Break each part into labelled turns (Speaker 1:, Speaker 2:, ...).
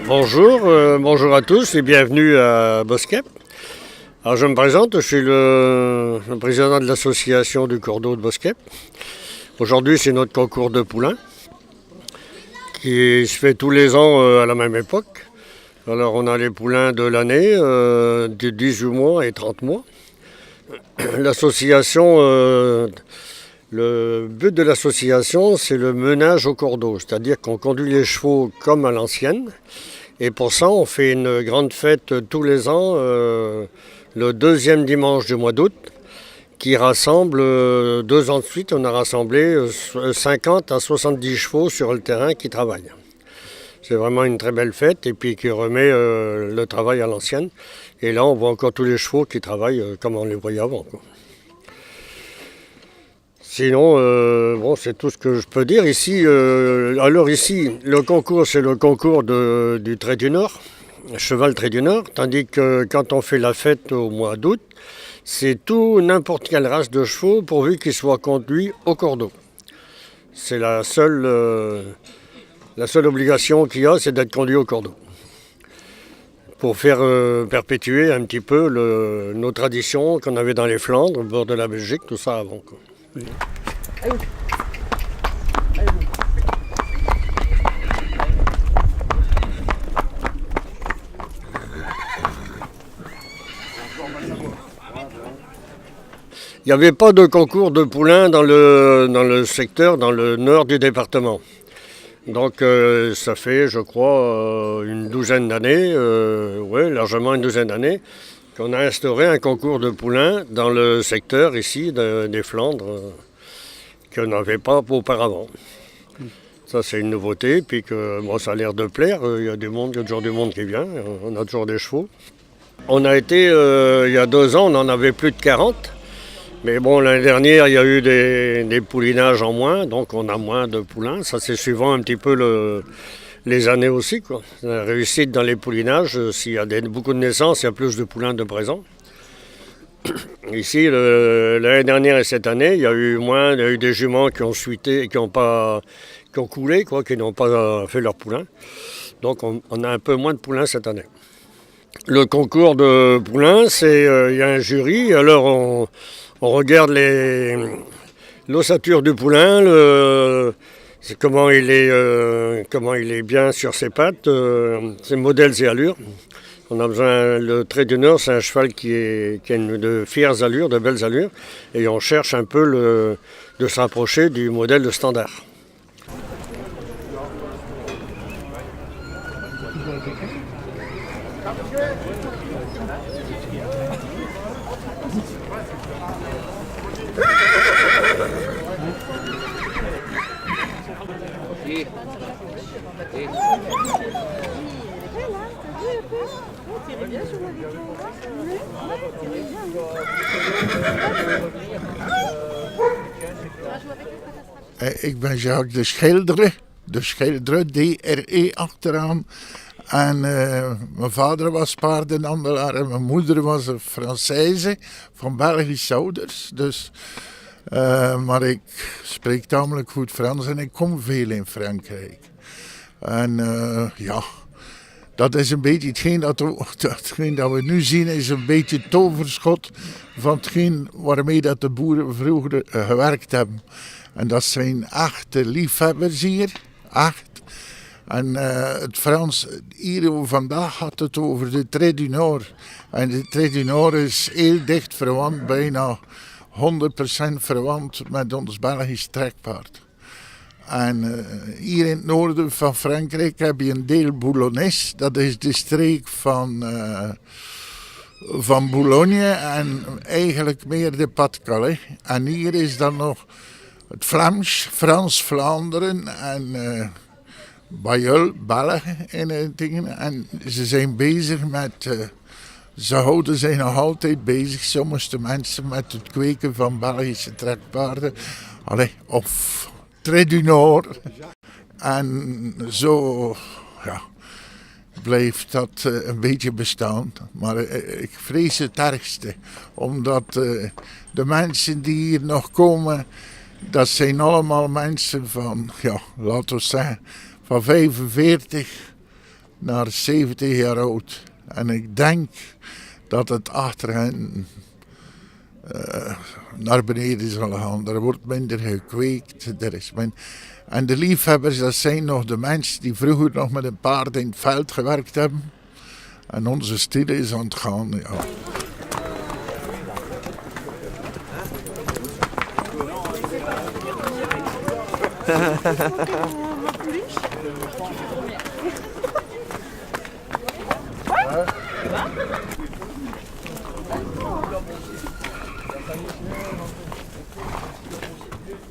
Speaker 1: Bonjour à tous et bienvenue à Bosquet. Alors je me présente, je suis le président de l'association du cours d'eau de Bosquet. Aujourd'hui c'est notre concours de poulains qui se fait tous les ans à la même époque. Alors on a les poulains de l'année, de 18 mois et 30 mois. L'association, le but de l'association c'est le menage au cours d'eau, c'est-à-dire qu'on conduit les chevaux comme à l'ancienne. Et pour ça, on fait une grande fête tous les ans, le deuxième dimanche du mois d'août, qui rassemble, 2 ans de suite, on a rassemblé 50 à 70 chevaux sur le terrain qui travaillent. C'est vraiment une très belle fête et puis qui remet le travail à l'ancienne. Et là, on voit encore tous les chevaux qui travaillent comme on les voyait avant, quoi. Sinon, c'est tout ce que je peux dire. Ici, le concours, c'est le concours du Trait du Nord, cheval Trait du Nord, tandis que quand on fait la fête au mois d'août, c'est n'importe quelle race de chevaux pourvu qu'ils soient conduits au cordeau. C'est la seule obligation qu'il y a, c'est d'être conduit au cordeau. Pour faire perpétuer un petit peu nos traditions qu'on avait dans les Flandres, au bord de la Belgique, tout ça avant, quoi. Oui. Il n'y avait pas de concours de poulains dans le secteur, dans le nord du département. Donc ça fait, je crois, une douzaine d'années, largement une douzaine d'années, qu'on a instauré un concours de poulains dans le secteur ici des Flandres qu'on n'avait pas auparavant. Ça c'est une nouveauté, puis que ça a l'air de plaire, il y a toujours du monde qui vient, on a toujours des chevaux. On a été, il y a 2 ans, on en avait plus de 40, mais bon, l'année dernière il y a eu des poulinages en moins, donc on a moins de poulains, ça c'est suivant un petit peu les années aussi, quoi. La réussite dans les poulinages, s'il y a beaucoup de naissances, il y a plus de poulains de présents. Ici, l'année dernière et cette année, il y a eu des juments qui ont suité, qui ont coulé, quoi, qui n'ont pas fait leur poulain. Donc on a un peu moins de poulains cette année. Le concours de poulains, il y a un jury, alors on regarde l'ossature du poulain, comment il est bien sur ses pattes, ses modèles et allures. On a besoin, le Trait du Nord, c'est un cheval qui a de fières allures, de belles allures, et on cherche un peu de se rapprocher du modèle de standard.
Speaker 2: Ik ben Jacques de Schildre, DRE achteraan. En mijn vader was paardenhandelaar en mijn moeder was een Française van Belgische ouders. Dus, maar ik spreek tamelijk goed Frans en ik kom veel in Frankrijk. En dat is een beetje hetgeen dat we nu zien, is een beetje het toverschot van hetgeen waarmee dat de boeren vroeger gewerkt hebben. En dat zijn 8 liefhebbers hier, 8. En het Frans, hier vandaag had het over de Trait du Nord. En de Trait du Nord is heel dicht verwant, bijna 100% verwant met ons Belgisch trekpaard. En hier in het noorden van Frankrijk heb je een deel Boulonnais, dat is de streek van Boulogne en eigenlijk meer de Pas-de-Calais. En hier is dan nog het Frans-Vlaanderen en Bayeul, België en dingen. En ze zijn bezig zijn nog altijd bezig, sommige mensen, met het kweken van Belgische trekpaarden. Of Trait du Nord. En zo blijft dat een beetje bestaan. Maar ik vrees het ergste. Omdat de mensen die hier nog komen, dat zijn allemaal mensen van, laten we zeggen, van 45 naar 70 jaar oud. En ik denk dat het achter hen naar beneden zal gaan. Er wordt minder gekweekt. En de liefhebbers, dat zijn nog de mensen die vroeger nog met een paard in het veld gewerkt hebben. En onze stil is aan het gaan. Ja.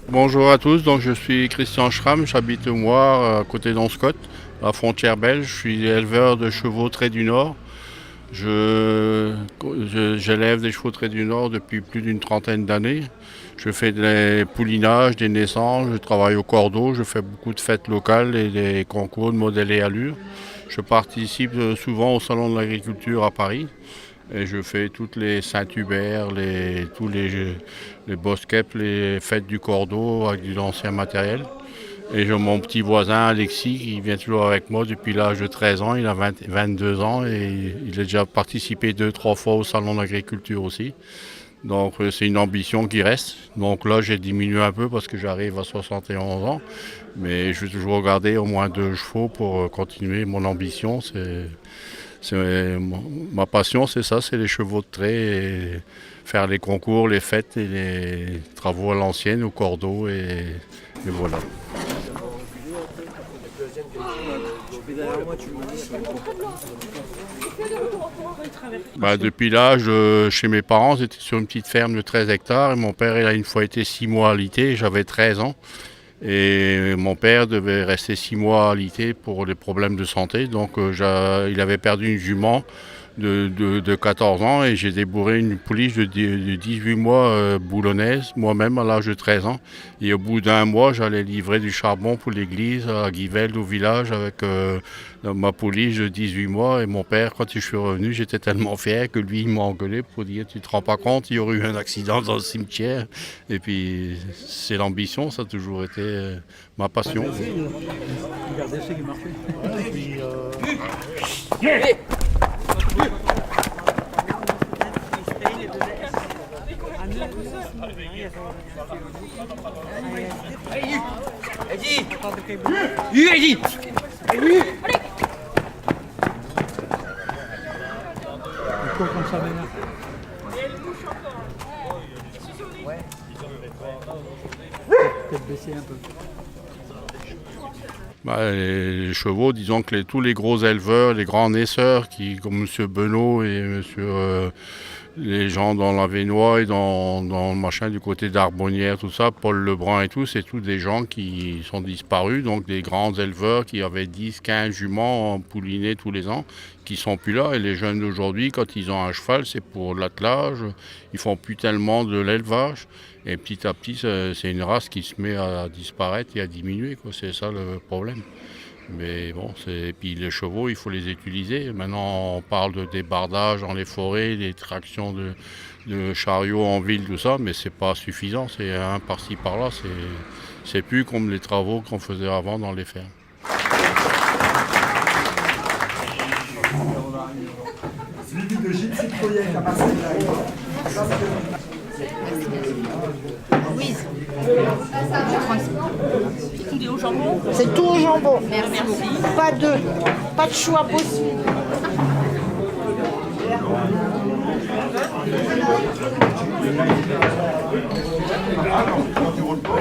Speaker 3: Bonjour à tous, donc je suis Christian Schramm, j'habite au Moire, à côté d'Anscott, à la frontière belge. Je suis éleveur de chevaux Trait du Nord. J'élève des chevaux Trait du Nord depuis plus d'une trentaine d'années. Je fais des poulinages, des naissances, je travaille au cordeau, je fais beaucoup de fêtes locales et des concours de modèles et allures. Je participe souvent au Salon de l'Agriculture à Paris. Et je fais toutes les Saint-Hubert, tous les Boskep, les fêtes du cordeau avec de l'ancien matériel. Et j'ai mon petit voisin Alexis qui vient toujours avec moi depuis l'âge de 13 ans. Il a 22 ans et il a déjà participé 2-3 fois au Salon de l'Agriculture aussi. Donc c'est une ambition qui reste. Donc là j'ai diminué un peu parce que j'arrive à 71 ans. Mais je vais toujours garder au moins 2 chevaux pour continuer mon ambition. Ma passion, c'est ça, c'est les chevaux de trait, et faire les concours, les fêtes et les travaux à l'ancienne, au cordeau, et voilà. Depuis l'âge, chez mes parents, j'étais sur une petite ferme de 13 hectares, et mon père il a une fois été 6 mois alité, j'avais 13 ans. Et mon père devait rester 6 mois alité pour des problèmes de santé. Donc il avait perdu une jument de 14 ans et j'ai débourré une pouliche de 18 mois boulonnaise, moi-même à l'âge de 13 ans. Et au bout d'un mois, j'allais livrer du charbon pour l'église à Guivelde, au village, avec ma pouliche de 18 mois. Et mon père, quand je suis revenu, j'étais tellement fier que lui, il m'a engueulé pour dire « Tu te rends pas compte, il y aurait eu un accident dans le cimetière ». Et puis, c'est l'ambition, ça a toujours été ma passion. Regardez ce qui marchait.
Speaker 4: Comme ça maintenant. Peut-être baisser un peu.
Speaker 3: Les chevaux, disons que tous les gros éleveurs, les grands naisseurs, comme M. Benot et les gens dans la Vénois et dans le machin du côté d'Arbonnière, tout ça, Paul Lebrun et tout, c'est tous des gens qui sont disparus, donc des grands éleveurs qui avaient 10-15 juments poulinés tous les ans, qui sont plus là. Et les jeunes d'aujourd'hui, quand ils ont un cheval, c'est pour l'attelage, ils font plus tellement de l'élevage. Et petit à petit, c'est une race qui se met à disparaître et à diminuer, quoi. C'est ça le problème. Mais bon, puis les chevaux, il faut les utiliser. Maintenant, on parle de débardage dans les forêts, des tractions de chariots en ville, tout ça, mais c'est pas suffisant. C'est un par-ci, par-là. C'est plus comme les travaux qu'on faisait avant dans les fermes.
Speaker 5: Suivi de Gilles Citroën à Marseille.
Speaker 6: Louise.
Speaker 7: Tout est au jambon.
Speaker 6: C'est tout au jambon.
Speaker 7: Merci.
Speaker 6: Pas de choix possible.
Speaker 5: Quand tu roules pas.